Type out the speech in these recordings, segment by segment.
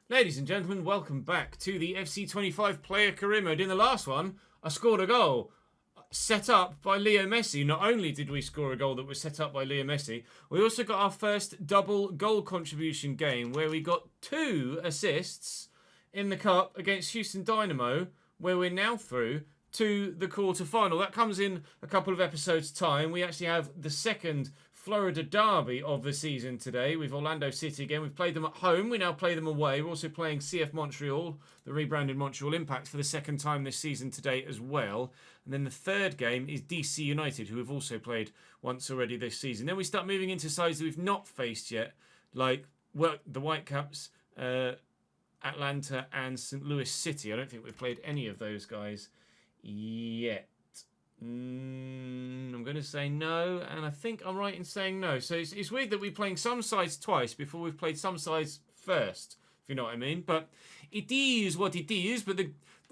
Ladies and gentlemen, welcome back to the FC25 player career mode. In the last one, I scored a goal set up by Leo Messi. Not only did we score a goal that was set up by Leo Messi, we also got our first double goal contribution game where we got 2 assists in the cup against Houston Dynamo, where we're now through to the quarter-final. That comes in a couple of episodes' time. We actually have the second Florida derby of the season today with Orlando City again. We've played them at home. We now play them away. We're also playing CF Montreal, the rebranded Montreal Impact, for the second time this season today as well. And then the third game is DC United, who have also played once already this season. Then we start moving into sides that we've not faced yet, like the Whitecaps, Atlanta and St. Louis City. I don't think we've played any of those guys yet. I'm going to say no, and I think I'm right in saying no. So it's weird that we're playing some sides twice before we've played some sides first, if you know what I mean. But it is what it is. But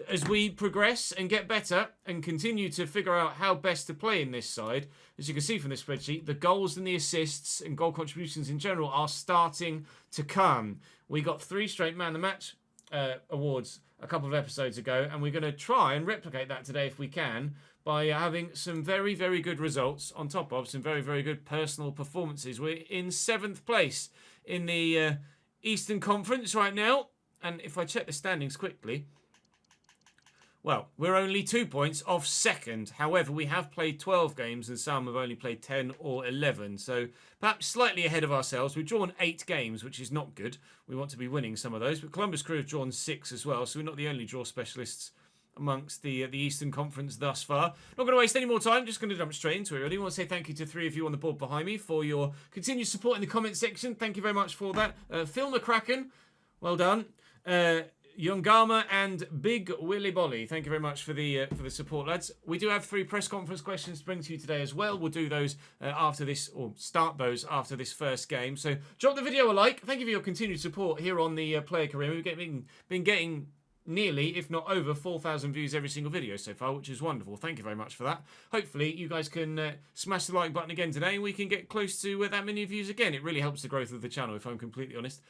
as we progress and get better and continue to figure out how best to play in this side, as you can see from this spreadsheet, the goals and the assists and goal contributions in general are starting to come. We got 3 straight Man of the Match awards a couple of episodes ago, and we're going to try and replicate that today if we can, by having some very, very good results on top of some very, very good personal performances. We're in 7th place in the Eastern Conference right now. And if I check the standings quickly, well, we're only 2 points off second. However, we have played 12 games and some have only played 10 or 11. So perhaps slightly ahead of ourselves. We've drawn 8 games, which is not good. We want to be winning some of those. But Columbus Crew have drawn 6 as well. So we're not the only draw specialists amongst the Eastern Conference thus far. Not going to waste any more time, just going to jump straight into it really. I want to say thank you to 3 of you on the board behind me for your continued support in the comment section. Thank you very much for that. Phil McCracken, well done. Youngama and Big Willy Bolly, thank you very much for the support, lads. We do have 3 press conference questions to bring to you today as well. We'll do those after this, or start those after this first game. So drop the video a like. Thank you for your continued support here on the player career. We've been getting nearly, if not over, 4,000 views every single video so far, which is wonderful. Thank you very much for that. Hopefully, you guys can smash the like button again today, and we can get close to that many views again. It really helps the growth of the channel, if I'm completely honest.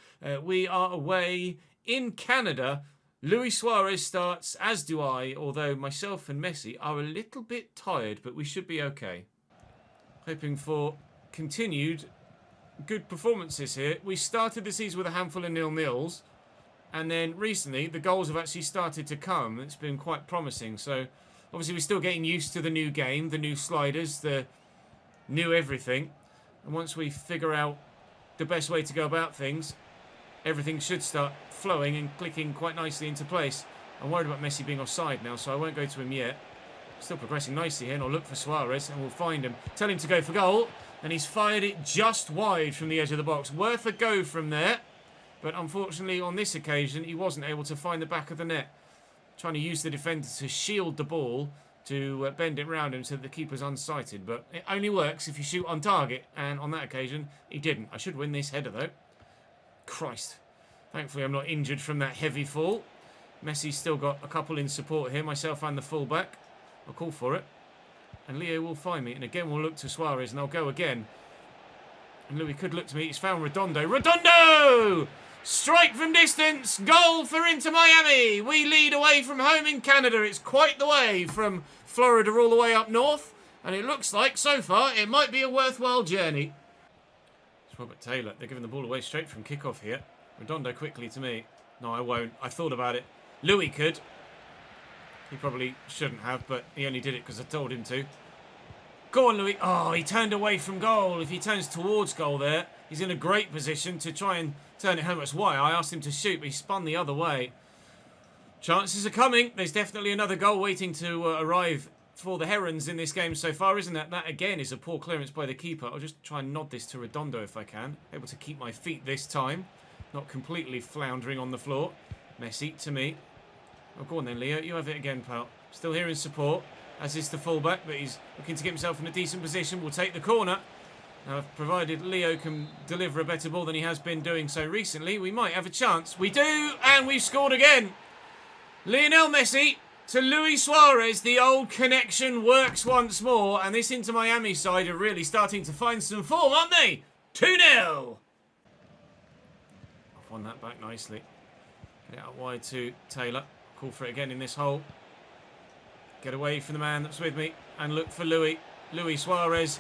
We are away in Canada. Luis Suarez starts, as do I, although myself and Messi are a little bit tired, but we should be okay. Hoping for continued good performances here. We started the season with a handful of 0-0s. And then recently, the goals have actually started to come. It's been quite promising. So, obviously, we're still getting used to the new game, the new sliders, the new everything. And once we figure out the best way to go about things, everything should start flowing and clicking quite nicely into place. I'm worried about Messi being offside now, so I won't go to him yet. Still progressing nicely here, and I'll look for Suarez, and we'll find him. Tell him to go for goal, and he's fired it just wide from the edge of the box. Worth a go from there. But unfortunately, on this occasion, he wasn't able to find the back of the net. Trying to use the defender to shield the ball, to bend it round him so that the keeper's unsighted. But it only works if you shoot on target. And on that occasion, he didn't. I should win this header, though. Christ. Thankfully, I'm not injured from that heavy fall. Messi's still got a couple in support here, myself and the fullback. I'll call for it. And Leo will find me. And again, we'll look to Suarez, and I'll go again. And Louis could look to me. He's found Redondo. Redondo! Strike from distance, goal for Inter Miami. We lead away from home in Canada. It's quite the way from Florida all the way up north. And it looks like, so far, it might be a worthwhile journey. It's Robert Taylor. They're giving the ball away straight from kickoff here. Redondo quickly to me. No, I won't. I thought about it. Louis could. He probably shouldn't have, but he only did it because I told him to. Go on, Louis. Oh, he turned away from goal. If he turns towards goal there, he's in a great position to try and turn it home. That's why I asked him to shoot, but he spun the other way. Chances are coming. There's definitely another goal waiting to arrive for the Herons in this game so far, isn't it? That, again, is a poor clearance by the keeper. I'll just try and nod this to Redondo if I can. Able to keep my feet this time. Not completely floundering on the floor. Messi to me. Oh, go on then, Leo. You have it again, pal. Still here in support, as is the fullback, but he's looking to get himself in a decent position. We'll take the corner. Now, provided Leo can deliver a better ball than he has been doing so recently, we might have a chance. We do, and we've scored again. Lionel Messi to Luis Suarez. The old connection works once more, and this Inter Miami side are really starting to find some form, aren't they? 2-0. I've won that back nicely. Get it out wide to Taylor. Call for it again in this hole. Get away from the man that's with me and look for Luis. Luis Suarez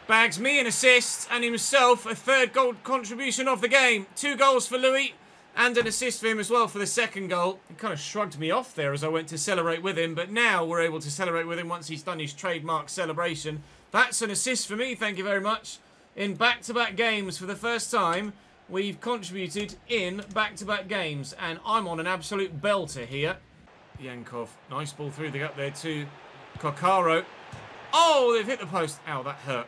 bags me an assist and himself a third goal contribution of the game. 2 goals for Luis and an assist for him as well for the second goal. He kind of shrugged me off there as I went to celebrate with him, but now we're able to celebrate with him once he's done his trademark celebration. That's an assist for me, thank you very much. In back-to-back games for the first time, we've contributed in back-to-back games, and I'm on an absolute belter here. Yankov, nice ball through the gap there to Kokaro. Oh, they've hit the post. Ow, that hurt.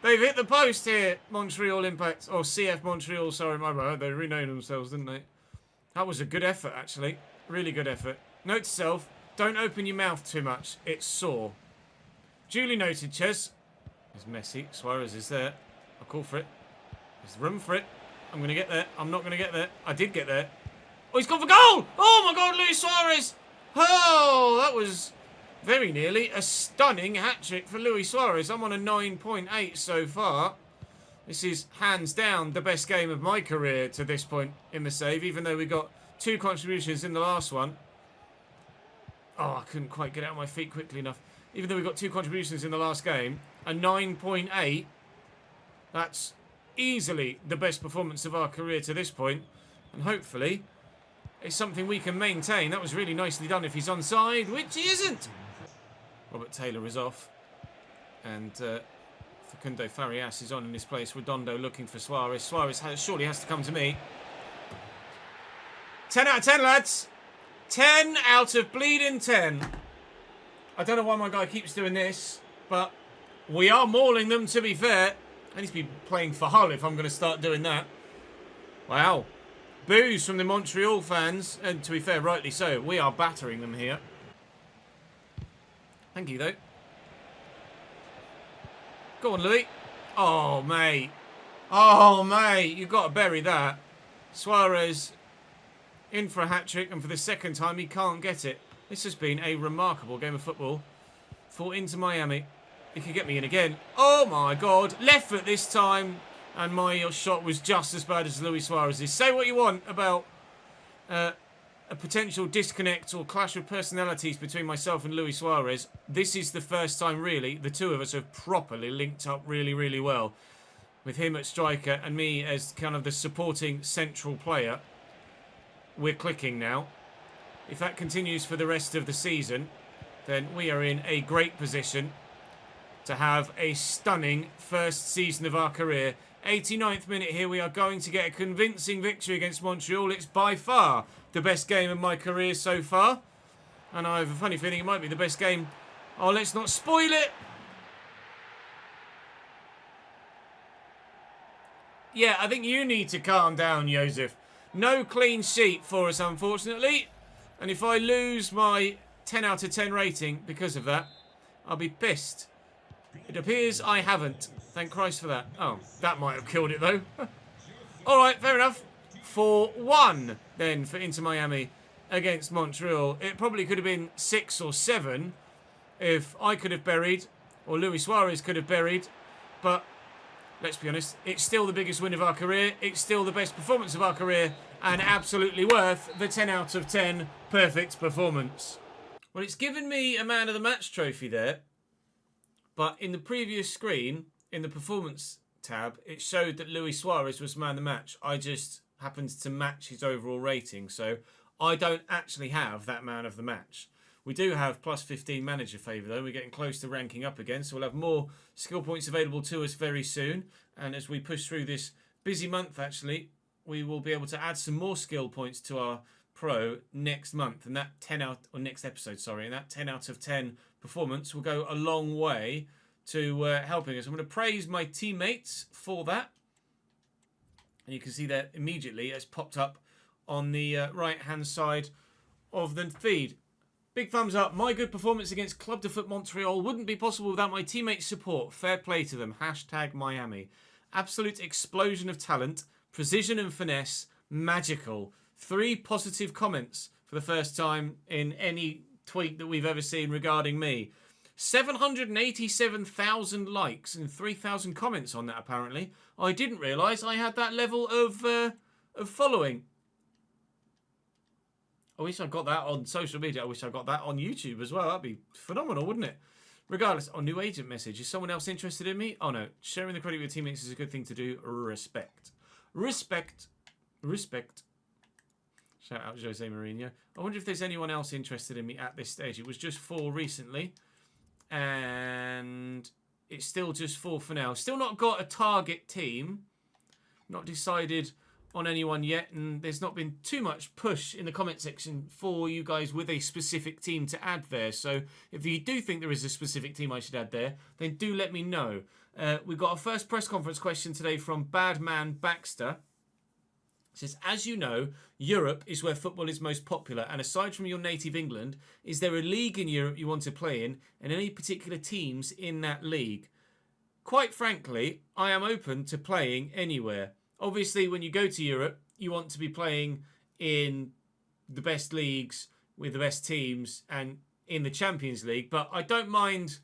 They've hit the post here, Montreal Impact. Or CF Montreal, sorry, my bad. They renamed themselves, didn't they? That was a good effort, actually. Really good effort. Note to self, don't open your mouth too much. It's sore. Duly noted, Ches. There's Messi. Suarez is there. I'll call for it. There's room for it. I'm going to get there. I'm not going to get there. I did get there. Oh, he's gone for goal! Oh, my God, Luis Suarez! Oh, that was very nearly a stunning hat-trick for Luis Suarez. I'm on a 9.8 so far. This is, hands down, the best game of my career to this point in the save, even though we got 2 contributions in the last one. Oh, I couldn't quite get out of my feet quickly enough. Even though we got 2 contributions in the last game, a 9.8, that's easily the best performance of our career to this point. And hopefully, it's something we can maintain. That was really nicely done if he's onside, which he isn't. Robert Taylor is off. And Facundo Farias is on in his place. Redondo looking for Suarez. Suarez surely has to come to me. 10 out of 10, lads. 10 out of bleeding 10. I don't know why my guy keeps doing this, but we are mauling them, to be fair. I need to be playing for Hull if I'm going to start doing that. Wow. Boos from the Montreal fans, and to be fair, rightly so. We are battering them here. Thank you, though. Go on, Louis. Oh, mate. Oh, mate. You've got to bury that. Suarez in for a hat-trick, and for the second time, he can't get it. This has been a remarkable game of football for Inter Miami. He could get me in again. Oh, my God. Left foot this time. And my shot was just as bad as Luis Suarez's. Say what you want about a potential disconnect or clash of personalities between myself and Luis Suarez. This is the first time, really, the two of us have properly linked up really, really well. With him at striker and me as kind of the supporting central player. We're clicking now. If that continues for the rest of the season, then we are in a great position to have a stunning first season of our career. 89th minute here, we are going to get a convincing victory against Montreal. It's by far the best game of my career so far. And I have a funny feeling it might be the best game. Oh, let's not spoil it. Yeah, I think you need to calm down, Joseph. No clean sheet for us, unfortunately. And if I lose my 10 out of 10 rating because of that, I'll be pissed. It appears I haven't. Thank Christ for that. Oh, that might have killed it, though. All right, fair enough. 4-1, then, for Inter Miami against Montreal. It probably could have been 6 or 7 if I could have buried, or Luis Suarez could have buried. But let's be honest, it's still the biggest win of our career. It's still the best performance of our career. And absolutely worth the 10 out of 10 perfect performance. Well, it's given me a Man of the Match trophy there. But in the previous screen, in the performance tab, it showed that Luis Suarez was man of the match. I just happened to match his overall rating. So I don't actually have that man of the match. We do have plus 15 manager favour, though. We're getting close to ranking up again. So we'll have more skill points available to us very soon. And as we push through this busy month, actually, we will be able to add some more skill points to our pro next month. And that 10 out, or next episode, sorry. And that 10 out of 10 performance will go a long way to helping us. I'm going to praise my teammates for that. And you can see that immediately it's popped up on the right-hand side of the feed. Big thumbs up. My good performance against Club de Foot Montreal wouldn't be possible without my teammates' support. Fair play to them. Hashtag Miami. Absolute explosion of talent. Precision and finesse. Magical. 3 positive comments for the first time in any tweet that we've ever seen regarding me. 787,000 likes and 3,000 comments on that, apparently. I didn't realise I had that level of following. I wish I got that on social media. I wish I got that on YouTube as well. That'd be phenomenal, wouldn't it? Regardless, new agent message. Is someone else interested in me? Oh, no. Sharing the credit with your teammates is a good thing to do. Respect. Respect. Respect. Shout out Jose Mourinho. I wonder if there's anyone else interested in me at this stage. It was just 4 recently. And it's still just 4 for now. Still not got a target team. Not decided on anyone yet, and there's not been too much push in the comment section for you guys with a specific team to add there. So if you do think there is a specific team I should add there, then do let me know. We've got our first press conference question today from Badman Baxter. It says, as you know, Europe is where football is most popular, and aside from your native England, is there a league in Europe you want to play in, and any particular teams in that league? Quite frankly, I am open to playing anywhere. Obviously, when you go to Europe, you want to be playing in the best leagues with the best teams and in the Champions League. But I don't mind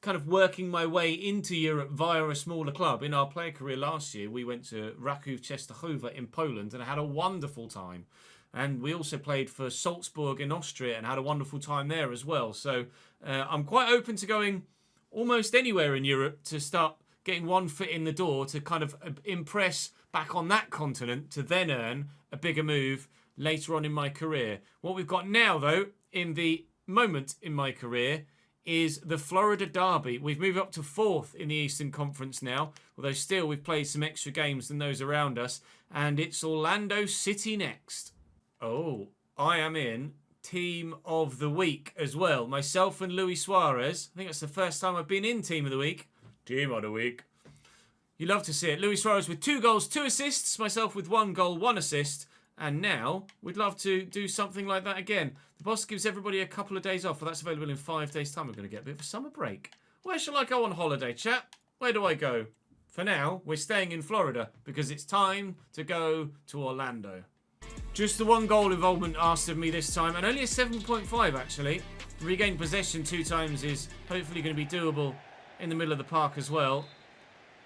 kind of working my way into Europe via a smaller club. In our player career last year, we went to Raków Częstochowa in Poland and had a wonderful time. And we also played for Salzburg in Austria and had a wonderful time there as well. So I'm quite open to going almost anywhere in Europe to start getting one foot in the door to kind of impress back on that continent to then earn a bigger move later on in my career. What we've got now, though, in the moment in my career is the Florida Derby. We've moved up to 4th in the Eastern Conference now, although still we've played some extra games than those around us, and it's Orlando City next. Oh, I am in Team of the Week as well. Myself and Luis Suarez. I think that's the first time I've been in Team of the Week. Team of the Week. You love to see it. Luis Suarez with 2 goals, 2 assists. Myself with 1 goal, 1 assist. And now we'd love to do something like that again. The boss gives everybody a couple of days off. Well, that's available in 5 days' time. We're going to get a bit of a summer break. Where shall I go on holiday, chat? Where do I go? For now, we're staying in Florida because it's time to go to Orlando. Just the 1 goal involvement asked of me this time, and only a 7.5 actually. Regained possession 2 times is hopefully going to be doable in the middle of the park as well.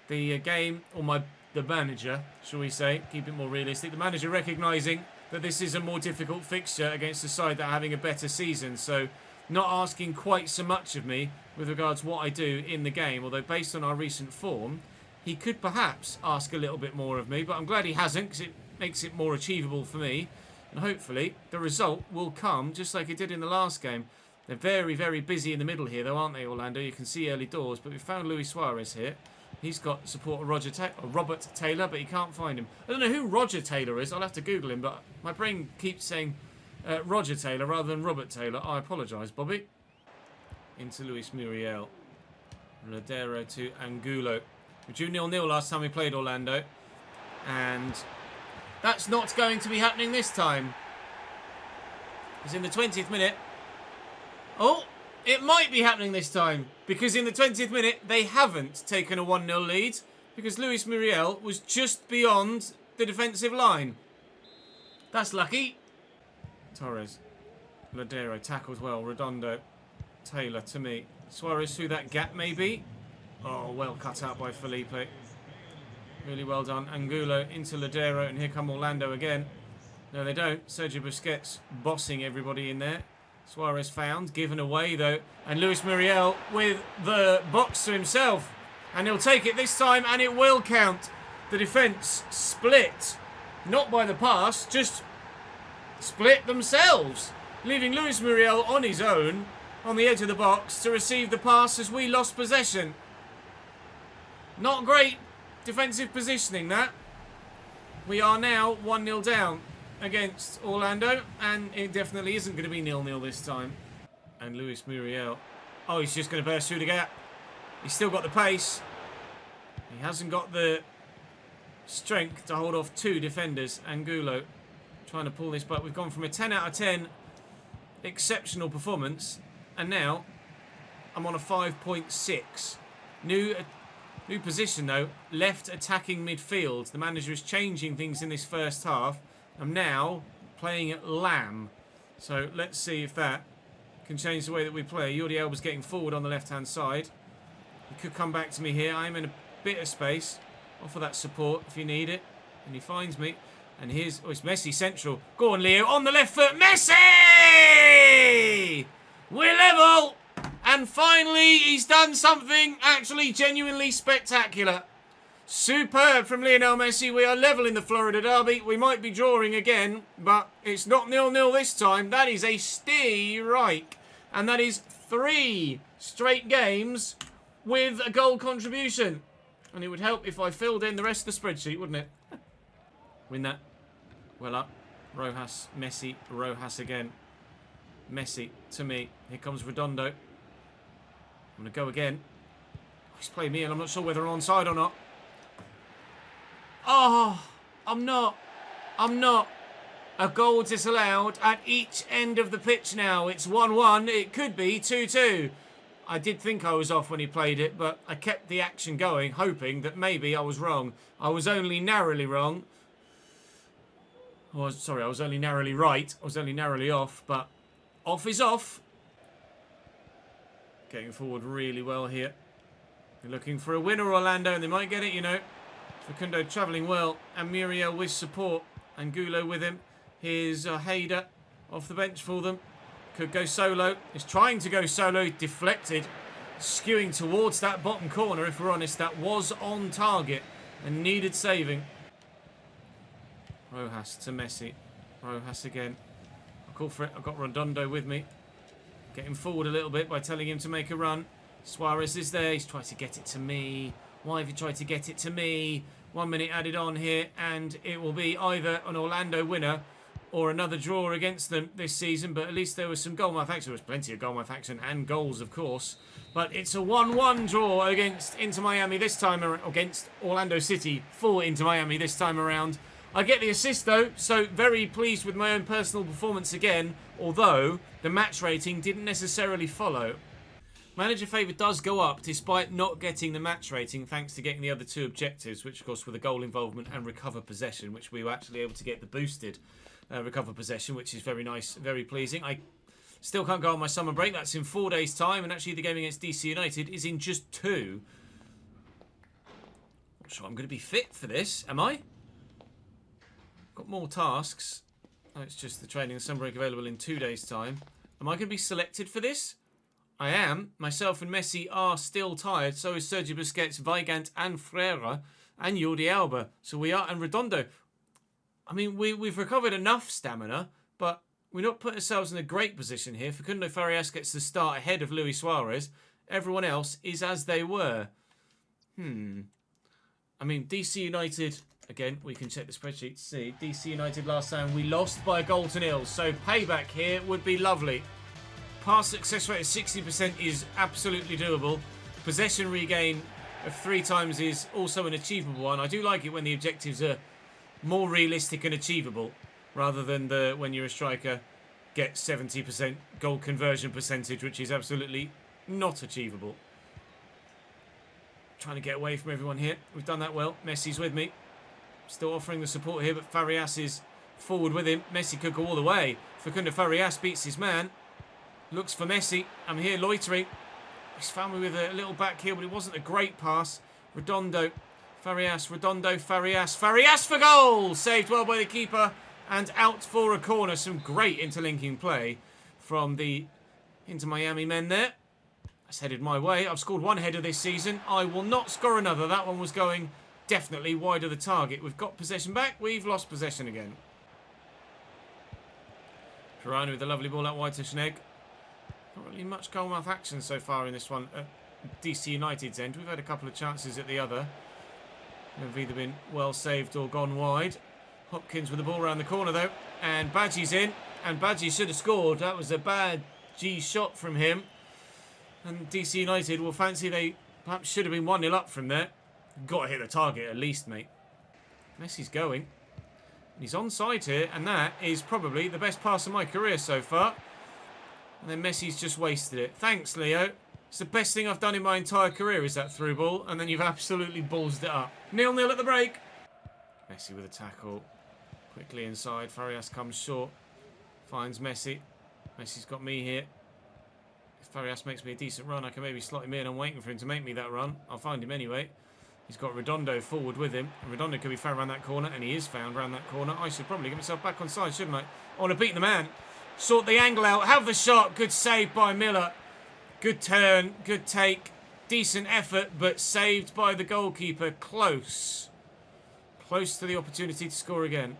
The game, or the manager, shall we say, keep it more realistic. The manager recognising that this is a more difficult fixture against a side that are having a better season. So not asking quite so much of me with regards to what I do in the game. Although based on our recent form, he could perhaps ask a little bit more of me. But I'm glad he hasn't, because it makes it more achievable for me. And hopefully the result will come just like it did in the last game. They're very, very busy in the middle here, though, aren't they, Orlando? You can see early doors, but we found Luis Suarez here. He's got support of Robert Taylor, but he can't find him. I don't know who Roger Taylor is. I'll have to Google him, but my brain keeps saying Roger Taylor rather than Robert Taylor. I apologise, Bobby. Into Luis Muriel. Ladero to Angulo. We drew 0-0 last time we played Orlando. And that's not going to be happening this time. Because in the 20th minute... Oh, it might be happening this time. Because in the 20th minute, they haven't taken a 1-0 lead. Because Luis Muriel was just beyond the defensive line. That's lucky. Torres. Ladero tackles well. Redondo. Taylor to me. Suarez through that gap maybe. Oh, well cut out by Felipe. Really well done. Angulo into Ladero. And here come Orlando again. No, they don't. Sergio Busquets bossing everybody in there. Suarez found, given away though, and Luis Muriel with the box to himself, and he'll take it this time, and it will count. The defence split, not by the pass, just split themselves, leaving Luis Muriel on his own on the edge of the box to receive the pass as we lost possession. Not great defensive positioning that. We are now 1-0 down against Orlando, and it definitely isn't going to be 0-0 this time. And Luis Muriel, oh, he's just going to burst through the gap. He's still got the pace. He hasn't got the strength to hold off 2 defenders. Angulo trying to pull this back. We've gone from a 10 out of 10 exceptional performance, and now I'm on a 5.6. New position though, left attacking midfield. The manager is changing things in this first half. I'm now playing at Lamb. So let's see if that can change the way that we play. Jordi Alba's getting forward on the left-hand side. He could come back to me here. I'm in a bit of space. Offer that support if you need it. And he finds me. And here's... Oh, it's Messi central. Go on, Leo. On the left foot. Messi! We're level! And finally, he's done something actually genuinely spectacular. Superb from Lionel Messi. We are level in the Florida Derby. We might be drawing again, but it's not 0-0 this time. That is a strike. And that is 3 straight games with a goal contribution. And it would help if I filled in the rest of the spreadsheet, wouldn't it? Win that. Well up. Rojas, Messi, Rojas again. Messi to me. Here comes Redondo. I'm going to go again. He's played me and I'm not sure whether I'm onside or not. Oh, I'm not. A goal disallowed at each end of the pitch now. It's 1-1. It could be 2-2. I did think I was off when he played it, but I kept the action going, hoping that maybe I was wrong. I was only narrowly wrong. Oh, sorry, I was only narrowly right. I was only narrowly off, but off is off. Getting forward really well here. They're looking for a winner, Orlando, and they might get it, you know. Facundo travelling well, and Muriel with support. Angulo with him. Here's Hayder off the bench for them. Could go solo. Is trying to go solo. Deflected. Skewing towards that bottom corner, if we're honest. That was on target and needed saving. Rojas to Messi. Rojas again. I'll call for it. I've got Redondo with me. Getting forward a little bit by telling him to make a run. Suarez is there. He's tried to get it to me. Why have you tried to get it to me? 1 minute added on here, and it will be either an Orlando winner or another draw against them this season. But at least there was some goal malfunction. There was plenty of goal malfunction and goals, of course. But it's a 1-1 draw against Inter Miami this time, against Orlando City for Inter Miami this time around. I get the assist though, so very pleased with my own personal performance again, although the match rating didn't necessarily follow. Manager favour does go up despite not getting the match rating thanks to getting the other 2 objectives, which of course were the goal involvement and recover possession, which we were actually able to get the boosted recover possession, which is very nice, very pleasing. I still can't go on my summer break. That's in 4 days' time, and actually the game against DC United is in just 2. Not sure I'm going to be fit for this, am I? Got more tasks. Oh, it's just the training and summer break available in 2 days' time. Am I going to be selected for this? I am. Myself and Messi are still tired. So is Sergio Busquets, Weigand and Freire and Jordi Alba. So we are. And Redondo. I mean, we've recovered enough stamina, but we're not putting ourselves in a great position here. Facundo Farias gets the start ahead of Luis Suarez. Everyone else is as they were. I mean, DC United... Again, we can check the spreadsheet to see. DC United last time we lost by a goal to 0. So payback here would be lovely. Pass success rate of 60% is absolutely doable. Possession regain of 3 times is also an achievable one. I do like it when the objectives are more realistic and achievable, rather than when you're a striker get 70% goal conversion percentage, which is absolutely not achievable. Trying to get away from everyone here. We've done that well. Messi's with me. Still offering the support here, but Farias is forward with him. Messi could go all the way. Facundo Farias beats his man. Looks for Messi. I'm here loitering. He's found me with a little back heel, but it wasn't a great pass. Redondo. Farias. Redondo. Farias. Farias for goal! Saved well by the keeper. And out for a corner. Some great interlinking play from the Inter Miami men there. That's headed my way. I've scored 1 header this season. I will not score another. That one was going... definitely wide of the target. We've got possession back. We've lost possession again. Pirani with a lovely ball out wide to Schnegg. Not really much goal-mouth action so far in this one at DC United's end. We've had a couple of chances at the other. They've either been well saved or gone wide. Hopkins with the ball around the corner though. And Badgie's in. And Badgie should have scored. That was a bad G shot from him. And DC United will fancy they perhaps should have been 1-0 up from there. Got to hit the target at least, mate. Messi's going. He's onside here, and that is probably the best pass of my career so far. And then Messi's just wasted it. Thanks, Leo. It's the best thing I've done in my entire career is that through ball, and then you've absolutely ballsed it up. 0-0 at the break. Messi with a tackle. Quickly inside. Farias comes short. Finds Messi. Messi's got me here. If Farias makes me a decent run, I can maybe slot him in. I'm waiting for him to make me that run. I'll find him anyway. He's got Redondo forward with him. And Redondo could be found around that corner, and he is found around that corner. I should probably get myself back on side, shouldn't I? I want to beat the man. Sort the angle out. Have the shot. Good save by Miller. Good turn. Good take. Decent effort, but saved by the goalkeeper. Close. Close to the opportunity to score again.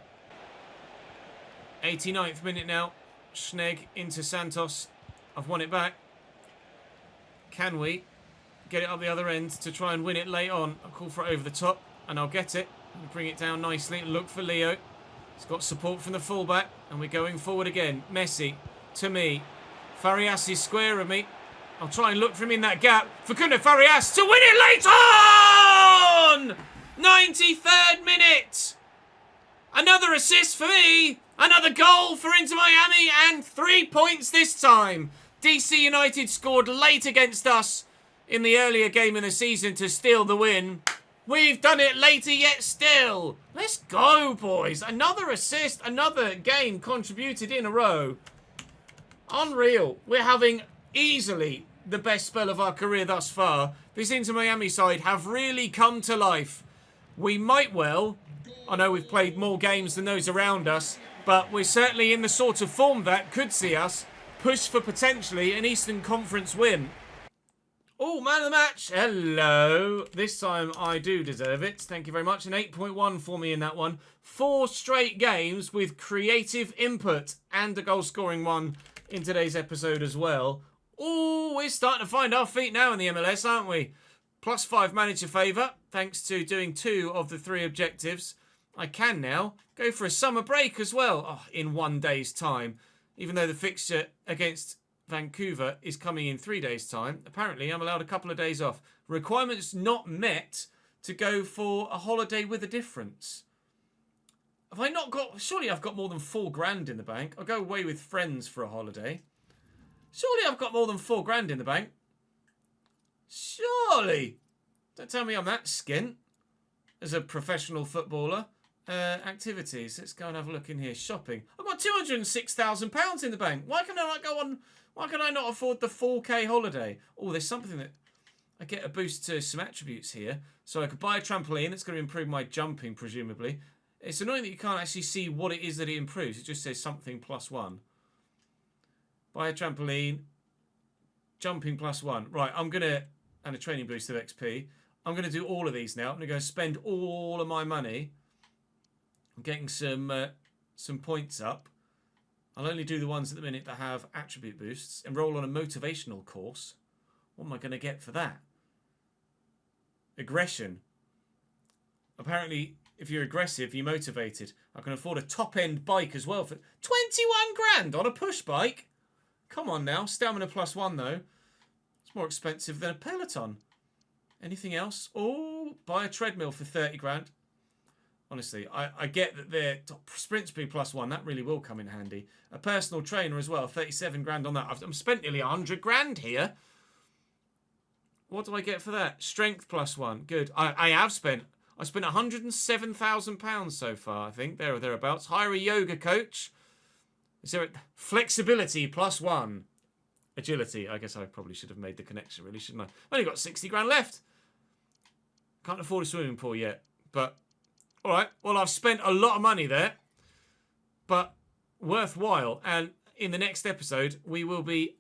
89th minute now. Schnegg into Santos. I've won it back. Can we get it up the other end to try and win it late on? I'll call for it over the top, and I'll get it. And bring it down nicely. Look for Leo. He's got support from the fullback, and we're going forward again. Messi to me. Farias is square of me. I'll try and look for him in that gap. Facundo Farias to win it late on! 93rd minute. Another assist for me. Another goal for Inter Miami, and 3 points this time. DC United scored late against us in the earlier game in the season to steal the win. We've done it later yet still. Let's go, boys. Another assist, another game contributed in a row. Unreal. We're having easily the best spell of our career thus far. This Inter Miami side have really come to life. We might well, I know we've played more games than those around us, but we're certainly in the sort of form that could see us push for potentially an Eastern Conference win. Oh, man of the match. Hello. This time I do deserve it. Thank you very much. An 8.1 for me in that one. 4 straight games with creative input and a goal-scoring one in today's episode as well. Oh, we're starting to find our feet now in the MLS, aren't we? +5 manager favour, thanks to doing 2 of the 3 objectives. I can now go for a summer break as well, in 1 day's time. Even though the fixture against Vancouver is coming in 3 days' time, apparently I'm allowed a couple of days off. Requirements not met to go for a holiday with a difference. Have I not got... Surely I've got more than $4,000 in the bank. I'll go away with friends for a holiday. Surely I've got more than $4,000 in the bank. Surely. Don't tell me I'm that skint as a professional footballer. Activities. Let's go and have a look in here. Shopping. I've got £206,000 in the bank. Why can I not go on? Why can I not afford the 4K holiday? Oh, there's something that I get a boost to some attributes here. So I could buy a trampoline. That's going to improve my jumping, presumably. It's annoying that you can't actually see what it is that it improves. It just says something +1. Buy a trampoline. Jumping +1. Right, I'm going to... And a training boost of XP. I'm going to do all of these now. I'm going to go spend all of my money. I'm getting some points up. I'll only do the ones at the minute that have attribute boosts. Enroll on a motivational course. What am I going to get for that? Aggression. Apparently, if you're aggressive, you're motivated. I can afford a top-end bike as well for 21 grand on a push bike. Come on now. Stamina +1 though. It's more expensive than a Peloton. Anything else? Oh, buy a treadmill for 30 grand. Honestly, I get that they're sprint speed +1. That really will come in handy. A personal trainer as well. 37 grand on that. I've spent nearly 100 grand here. What do I get for that? Strength +1. Good. I spent £107,000 so far, I think. There or thereabouts. Hire a yoga coach. Is there flexibility +1? Agility. I guess I probably should have made the connection, really, shouldn't I? I've only got 60 grand left. Can't afford a swimming pool yet. But, all right. Well, I've spent a lot of money there. But worthwhile. And in the next episode, we will be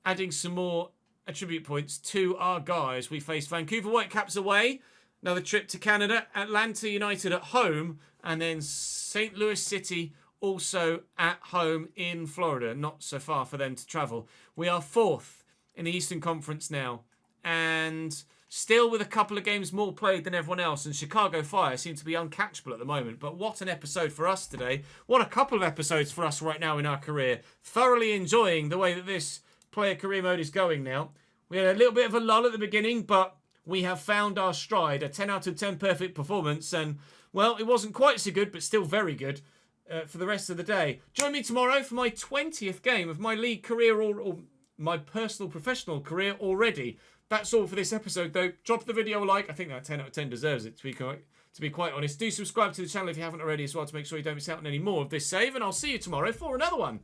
adding some more attribute points to our guys. We face Vancouver Whitecaps away. Another trip to Canada. Atlanta United at home. And then St. Louis City also at home in Florida. Not so far for them to travel. We are 4th in the Eastern Conference now. And still with a couple of games more played than everyone else. And Chicago Fire seem to be uncatchable at the moment. But what an episode for us today. What a couple of episodes for us right now in our career. Thoroughly enjoying the way that this player career mode is going now. We had a little bit of a lull at the beginning, but we have found our stride. A 10 out of 10 perfect performance. And, well, it wasn't quite so good, but still very good. For the rest of the day. Join me tomorrow for my 20th game of my league career or my personal professional career already. That's all for this episode though. Drop the video a like. I think that 10 out of 10 deserves it, to be quite honest. Do subscribe to the channel if you haven't already as well to make sure you don't miss out on any more of this save. And I'll see you tomorrow for another one.